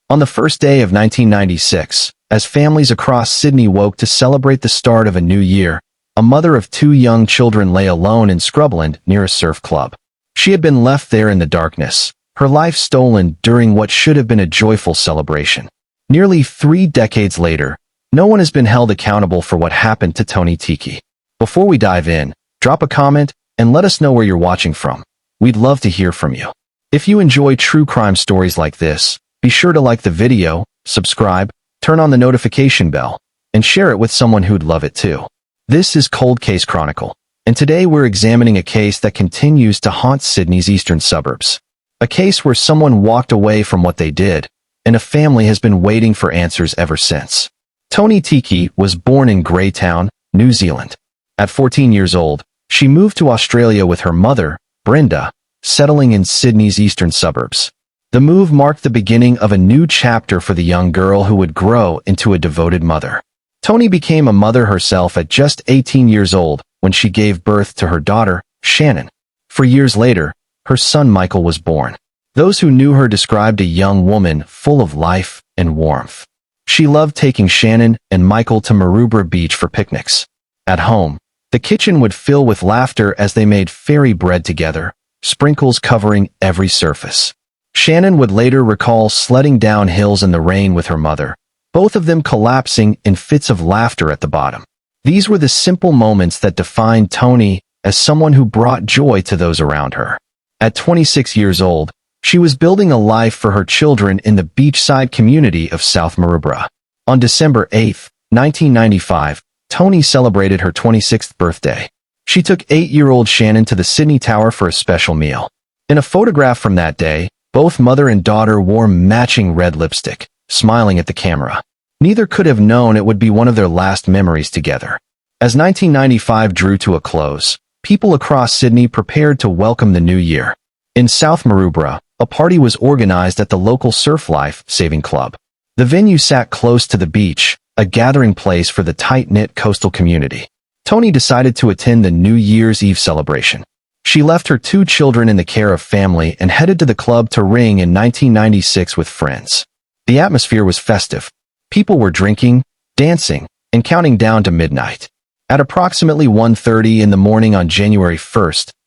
On the first day of 1996, as families across Sydney woke to celebrate the start of a new year, a mother of two young children lay alone in Scrubland near a surf club. She had been left there in the darkness, her life stolen during what should have been a joyful celebration. Nearly 3 decades later, no one has been held accountable for what happened to Toni Tiki. Before we dive in, drop a comment and let us know where you're watching from. We'd love to hear from you. If you enjoy true crime stories like this, be sure to like the video, subscribe, turn on the notification bell, and share it with someone who'd love it too. This is Cold Case Chronicle, and today we're examining a case that continues to haunt Sydney's eastern suburbs. A case where someone walked away from what they did, and a family has been waiting for answers ever since. Toni Tiki was born in Greytown, New Zealand. At 14 years old, she moved to Australia with her mother, Brenda, settling in Sydney's eastern suburbs. The move marked the beginning of a new chapter for the young girl who would grow into a devoted mother. Toni became a mother herself at just 18 years old when she gave birth to her daughter, Shannon. 4 years later, her son Michael was born. Those who knew her described a young woman full of life and warmth. She loved taking Shannon and Michael to Maroubra beach for picnics. At home, the kitchen would fill with laughter as they made fairy bread together, sprinkles covering every surface. Shannon would later recall sledding down hills in the rain with her mother, both of them collapsing in fits of laughter at the bottom. These were the simple moments that defined Toni as someone who brought joy to those around her. At 26 years old, she was building a life for her children in the beachside community of South Maroubra. On December 8, 1995, Toni celebrated her 26th birthday. She took 8-year-old Shannon to the Sydney Tower for a special meal. In a photograph from that day, both mother and daughter wore matching red lipstick, smiling at the camera. Neither could have known it would be one of their last memories together. As 1995 drew to a close, people across Sydney prepared to welcome the new year. In South Maroubra, a party was organized at the local Surf Life Saving Club. The venue sat close to the beach, a gathering place for the tight-knit coastal community. Toni decided to attend the New Year's Eve celebration. She left her 2 children in the care of family and headed to the club to ring in 1996 with friends. The atmosphere was festive. People were drinking, dancing, and counting down to midnight. At approximately 1:30 in the morning on January 1,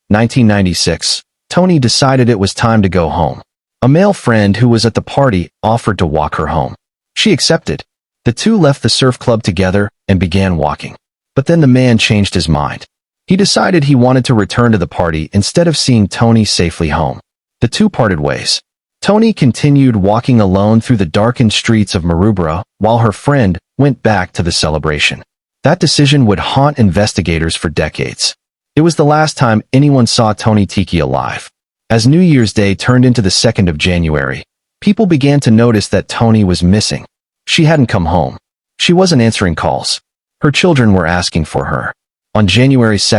1996, Toni decided it was time to go home. A male friend who was at the party offered to walk her home. She accepted. The two left the surf club together and began walking. But then the man changed his mind. He decided he wanted to return to the party instead of seeing Toni safely home. The two parted ways. Toni continued walking alone through the darkened streets of Maroubra while her friend went back to the celebration. That decision would haunt investigators for decades. It was the last time anyone saw Toni Tiki alive. As New Year's Day turned into the 2nd of January, people began to notice that Toni was missing. She hadn't come home. She wasn't answering calls. Her children were asking for her. On January 2,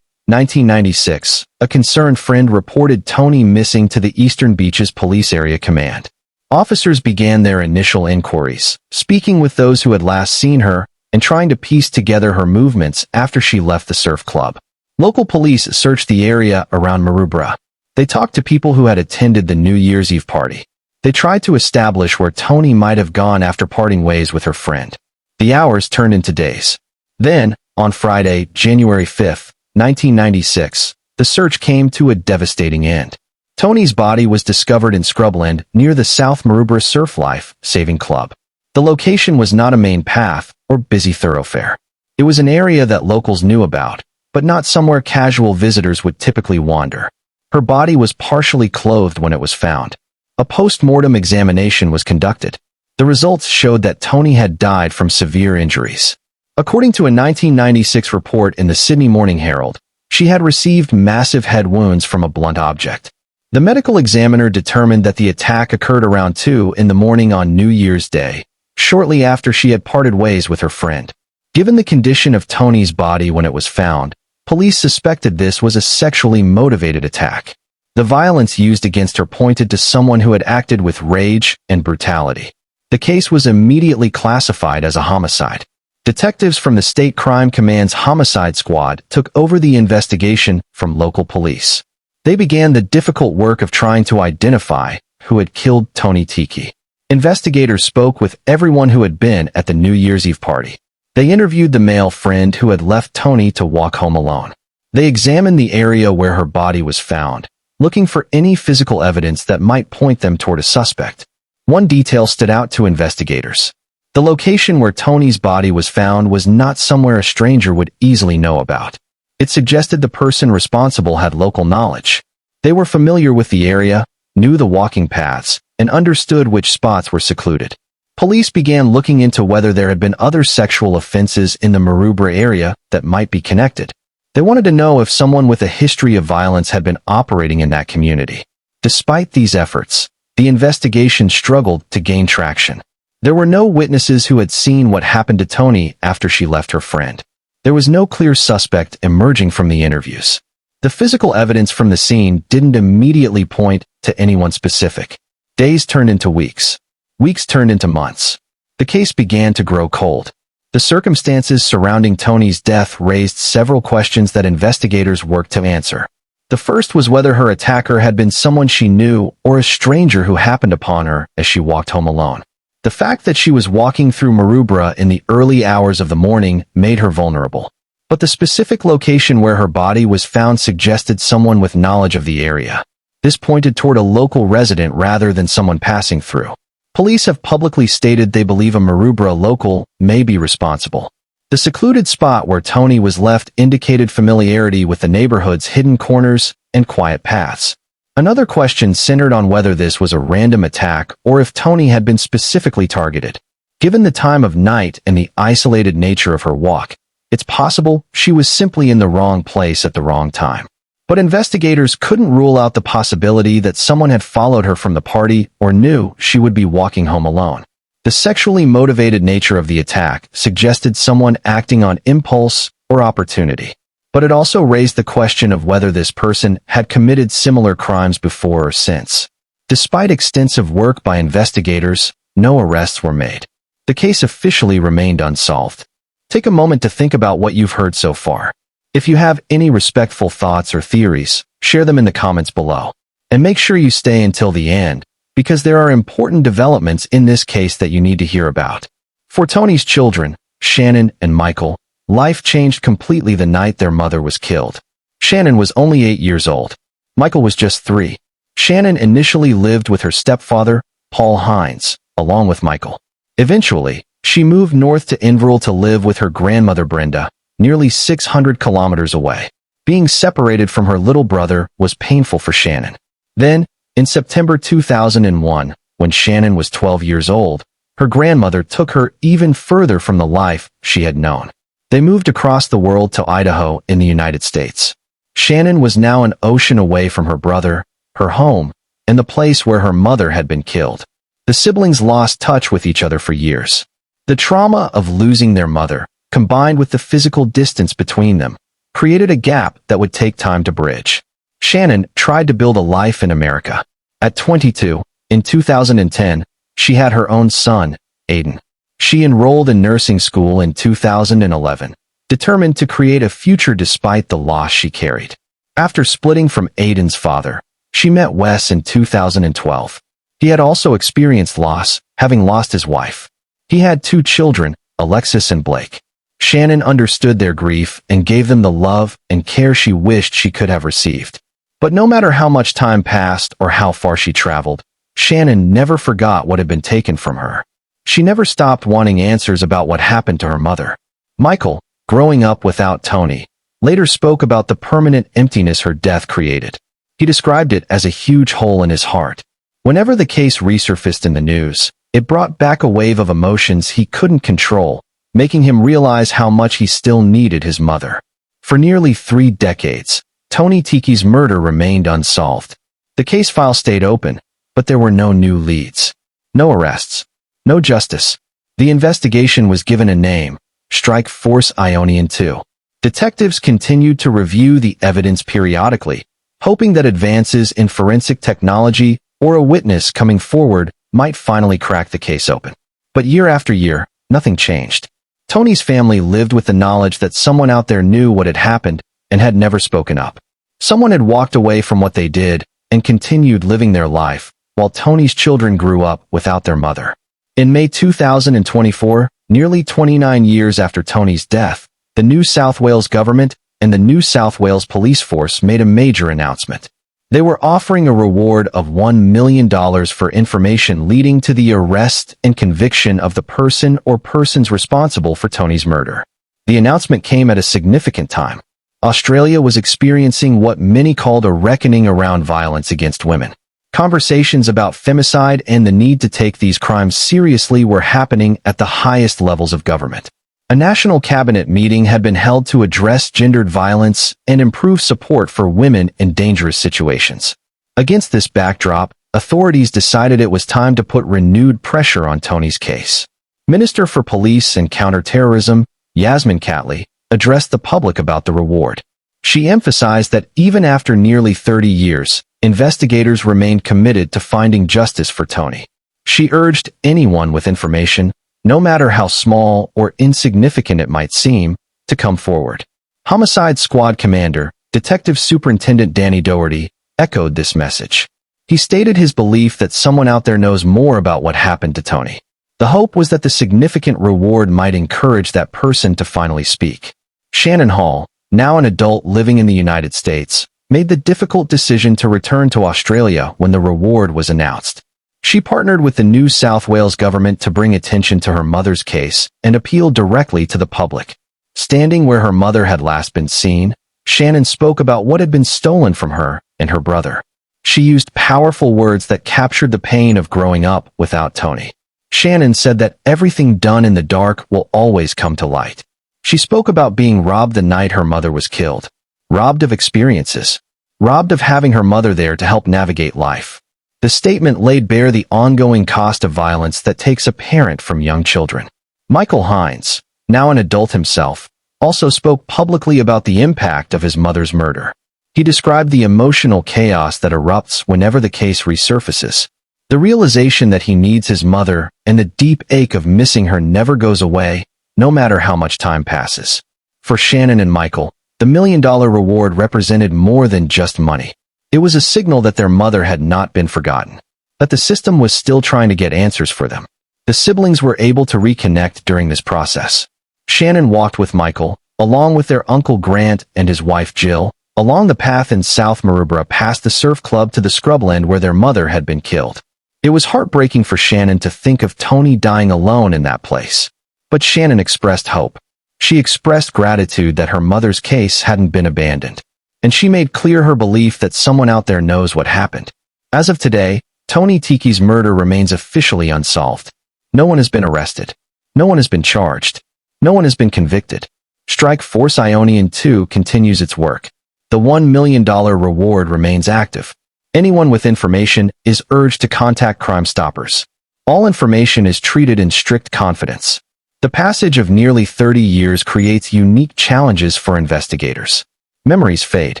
1996, a concerned friend reported Toni missing to the Eastern Beaches Police Area Command. Officers began their initial inquiries, speaking with those who had last seen her and trying to piece together her movements after she left the surf club. Local police searched the area around Maroubra. They talked to people who had attended the New Year's Eve party. They tried to establish where Toni might have gone after parting ways with her friend. The hours turned into days. Then, on Friday, January 5, 1996, the search came to a devastating end. Toni's body was discovered in Scrubland near the South Maroubra Surf Life Saving Club. The location was not a main path or busy thoroughfare. It was an area that locals knew about, but not somewhere casual visitors would typically wander. Her body was partially clothed when it was found. A post-mortem examination was conducted. The results showed that Toni had died from severe injuries. According to a 1996 report in the Sydney Morning Herald, she had received massive head wounds from a blunt object. The medical examiner determined that the attack occurred around 2 in the morning on New Year's Day, shortly after she had parted ways with her friend. Given the condition of Toni's body when it was found, police suspected this was a sexually motivated attack. The violence used against her pointed to someone who had acted with rage and brutality. The case was immediately classified as a homicide. Detectives from the State Crime Command's Homicide Squad took over the investigation from local police. They began the difficult work of trying to identify who had killed Toni Tiki. Investigators spoke with everyone who had been at the New Year's Eve party. They interviewed the male friend who had left Toni to walk home alone. They examined the area where her body was found, looking for any physical evidence that might point them toward a suspect. One detail stood out to investigators. The location where Toni's body was found was not somewhere a stranger would easily know about. It suggested the person responsible had local knowledge. They were familiar with the area, knew the walking paths, and understood which spots were secluded. Police began looking into whether there had been other sexual offenses in the Maroubra area that might be connected. They wanted to know if someone with a history of violence had been operating in that community. Despite these efforts, the investigation struggled to gain traction. There were no witnesses who had seen what happened to Toni after she left her friend. There was no clear suspect emerging from the interviews. The physical evidence from the scene didn't immediately point to anyone specific. Days turned into weeks. Weeks turned into months. The case began to grow cold. The circumstances surrounding Toni's death raised several questions that investigators worked to answer. The first was whether her attacker had been someone she knew or a stranger who happened upon her as she walked home alone. The fact that she was walking through Maroubra in the early hours of the morning made her vulnerable. But the specific location where her body was found suggested someone with knowledge of the area. This pointed toward a local resident rather than someone passing through. Police have publicly stated they believe a Maroubra local may be responsible. The secluded spot where Toni was left indicated familiarity with the neighborhood's hidden corners and quiet paths. Another question centered on whether this was a random attack or if Toni had been specifically targeted. Given the time of night and the isolated nature of her walk, it's possible she was simply in the wrong place at the wrong time. But investigators couldn't rule out the possibility that someone had followed her from the party or knew she would be walking home alone. The sexually motivated nature of the attack suggested someone acting on impulse or opportunity. But it also raised the question of whether this person had committed similar crimes before or since. Despite extensive work by investigators, no arrests were made. The case officially remained unsolved. Take a moment to think about what you've heard so far. If you have any respectful thoughts or theories, share them in the comments below. And make sure you stay until the end, because there are important developments in this case that you need to hear about. For Toni's children, Shannon and Michael, life changed completely the night their mother was killed. Shannon was only 8 years old. Michael was just 3. Shannon initially lived with her stepfather, Paul Hines, along with Michael. Eventually, she moved north to Inverell to live with her grandmother Brenda, nearly 600 kilometers away. Being separated from her little brother was painful for Shannon. Then, in September 2001, when Shannon was 12 years old, her grandmother took her even further from the life she had known. They moved across the world to Idaho in the United States. Shannon was now an ocean away from her brother, her home, and the place where her mother had been killed. The siblings lost touch with each other for years. The trauma of losing their mother, combined with the physical distance between them, created a gap that would take time to bridge. Shannon tried to build a life in America. At 22, in 2010, she had her own son, Aiden. She enrolled in nursing school in 2011, determined to create a future despite the loss she carried. After splitting from Aiden's father, she met Wes in 2012. He had also experienced loss, having lost his wife. He had 2 children, Alexis and Blake. Shannon understood their grief and gave them the love and care she wished she could have received. But no matter how much time passed or how far she traveled, Shannon never forgot what had been taken from her. She never stopped wanting answers about what happened to her mother. Michael, growing up without Toni, later spoke about the permanent emptiness her death created. He described it as a huge hole in his heart. Whenever the case resurfaced in the news, it brought back a wave of emotions he couldn't control, making him realize how much he still needed his mother. For nearly 3 decades, Toni Tiki's murder remained unsolved. The case file stayed open, but there were no new leads. No arrests. No justice. The investigation was given a name, Strike Force Ionian 2. Detectives continued to review the evidence periodically, hoping that advances in forensic technology or a witness coming forward might finally crack the case open. But year after year, nothing changed. Toni's family lived with the knowledge that someone out there knew what had happened and had never spoken up. Someone had walked away from what they did and continued living their life, while Toni's children grew up without their mother. In May 2024, nearly 29 years after Toni's death, the New South Wales government and the New South Wales police force made a major announcement. They were offering a reward of $1 million for information leading to the arrest and conviction of the person or persons responsible for Toni's murder. The announcement came at a significant time. Australia was experiencing what many called a reckoning around violence against women. Conversations about femicide and the need to take these crimes seriously were happening at the highest levels of government. A national cabinet meeting had been held to address gendered violence and improve support for women in dangerous situations. Against this backdrop, authorities decided it was time to put renewed pressure on Toni's case. Minister for Police and Counterterrorism, Yasmin Catley, addressed the public about the reward. She emphasized that even after nearly 30 years, investigators remained committed to finding justice for Toni. She urged anyone with information, no matter how small or insignificant it might seem, to come forward. Homicide Squad Commander, Detective Superintendent Danny Doherty, echoed this message. He stated his belief that someone out there knows more about what happened to Toni. The hope was that the significant reward might encourage that person to finally speak. Shannon Hall, now an adult living in the United States, made the difficult decision to return to Australia when the reward was announced. She partnered with the New South Wales government to bring attention to her mother's case and appealed directly to the public. Standing where her mother had last been seen, Shannon spoke about what had been stolen from her and her brother. She used powerful words that captured the pain of growing up without Toni. Shannon said that everything done in the dark will always come to light. She spoke about being robbed the night her mother was killed, robbed of experiences, robbed of having her mother there to help navigate life. The statement laid bare the ongoing cost of violence that takes a parent from young children. Michael Hines, now an adult himself, also spoke publicly about the impact of his mother's murder. He described the emotional chaos that erupts whenever the case resurfaces. The realization that he needs his mother and the deep ache of missing her never goes away, no matter how much time passes. For Shannon and Michael, the $1 million reward represented more than just money. It was a signal that their mother had not been forgotten, that the system was still trying to get answers for them. The siblings were able to reconnect during this process. Shannon walked with Michael, along with their uncle Grant and his wife Jill, along the path in South Maroubra past the surf club to the scrubland where their mother had been killed. It was heartbreaking for Shannon to think of Toni dying alone in that place. But Shannon expressed hope. She expressed gratitude that her mother's case hadn't been abandoned. And she made clear her belief that someone out there knows what happened. As of today, Toni Tiki's murder remains officially unsolved. No one has been arrested. No one has been charged. No one has been convicted. Strike Force Ionian 2 continues its work. The $1 million reward remains active. Anyone with information is urged to contact Crime Stoppers. All information is treated in strict confidence. The passage of nearly 30 years creates unique challenges for investigators. Memories fade.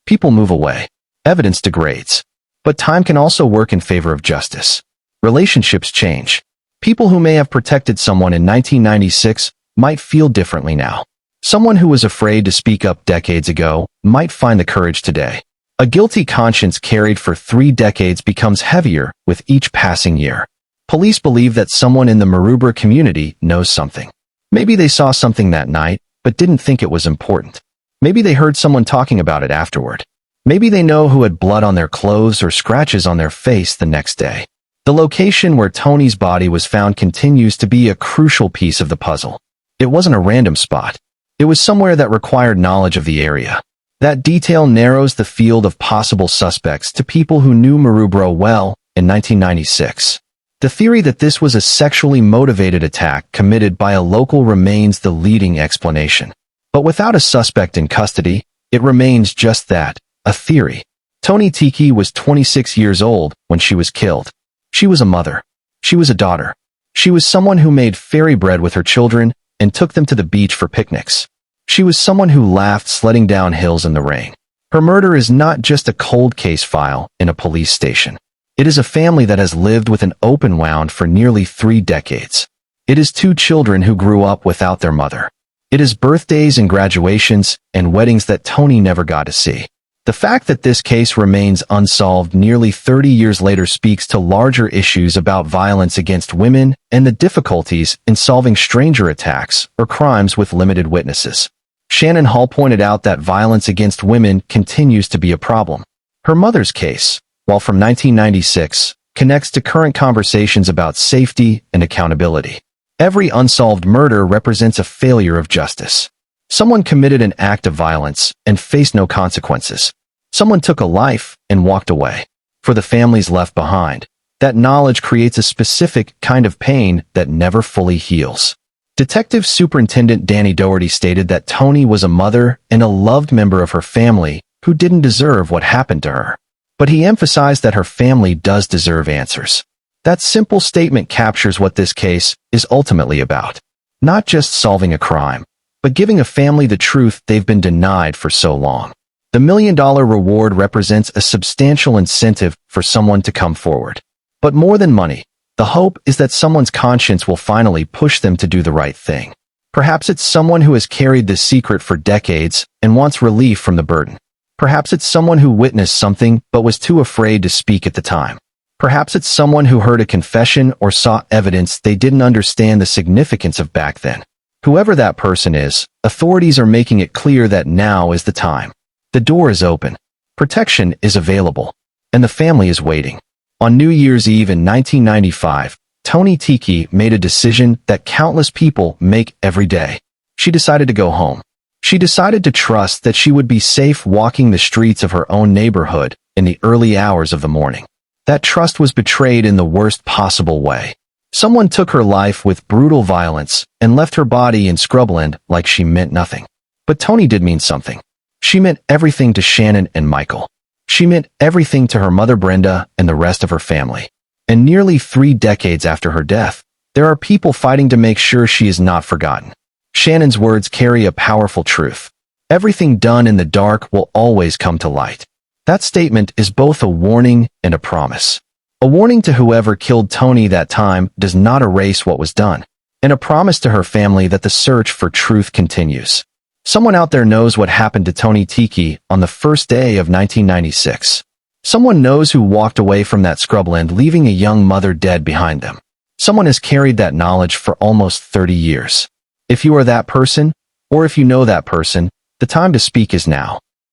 People move away. Evidence degrades. But time can also work in favor of justice. Relationships change. People who may have protected someone in 1996 might feel differently now. Someone who was afraid to speak up decades ago might find the courage today. A guilty conscience carried for 3 decades becomes heavier with each passing year. Police believe that someone in the Maroubra community knows something. Maybe they saw something that night, but didn't think it was important. Maybe they heard someone talking about it afterward. Maybe they know who had blood on their clothes or scratches on their face the next day. The location where Toni's body was found continues to be a crucial piece of the puzzle. It wasn't a random spot. It was somewhere that required knowledge of the area. That detail narrows the field of possible suspects to people who knew Maroubra well in 1996. The theory that this was a sexually motivated attack committed by a local remains the leading explanation. But without a suspect in custody, it remains just that, a theory. Toni Tiki was 26 years old when she was killed. She was a mother. She was a daughter. She was someone who made fairy bread with her children and took them to the beach for picnics. She was someone who laughed sledding down hills in the rain. Her murder is not just a cold case file in a police station. It is a family that has lived with an open wound for nearly 3 decades. It is 2 children who grew up without their mother. It is birthdays and graduations and weddings that Toni never got to see. The fact that this case remains unsolved nearly 30 years later speaks to larger issues about violence against women and the difficulties in solving stranger attacks or crimes with limited witnesses. Shannon Hall pointed out that violence against women continues to be a problem. Her mother's case, while from 1996, connects to current conversations about safety and accountability. Every unsolved murder represents a failure of justice. Someone committed an act of violence and faced no consequences. Someone took a life and walked away. For the families left behind, that knowledge creates a specific kind of pain that never fully heals. Detective Superintendent Danny Doherty stated that Toni was a mother and a loved member of her family who didn't deserve what happened to her. But he emphasized that her family does deserve answers. That simple statement captures what this case is ultimately about. Not just solving a crime, but giving a family the truth they've been denied for so long. The $1 million reward represents a substantial incentive for someone to come forward. But more than money, the hope is that someone's conscience will finally push them to do the right thing. Perhaps it's someone who has carried this secret for decades and wants relief from the burden. Perhaps it's someone who witnessed something but was too afraid to speak at the time. Perhaps it's someone who heard a confession or saw evidence they didn't understand the significance of back then. Whoever that person is, authorities are making it clear that now is the time. The door is open. Protection is available. And the family is waiting. On New Year's Eve in 1995, Toni Tiki made a decision that countless people make every day. She decided to go home. She decided to trust that she would be safe walking the streets of her own neighborhood in the early hours of the morning. That trust was betrayed in the worst possible way. Someone took her life with brutal violence and left her body in scrubland like she meant nothing. But Toni did mean something. She meant everything to Shannon and Michael. She meant everything to her mother Brenda and the rest of her family. And nearly 3 decades after her death, there are people fighting to make sure she is not forgotten. Shannon's words carry a powerful truth. Everything done in the dark will always come to light. That statement is both a warning and a promise. A warning to whoever killed Toni that time does not erase what was done, and a promise to her family that the search for truth continues. Someone out there knows what happened to Toni Tiki on the first day of 1996. Someone knows who walked away from that scrubland leaving a young mother dead behind them. Someone has carried that knowledge for almost 30 years. If you are that person, or if you know that person, the time to speak is now.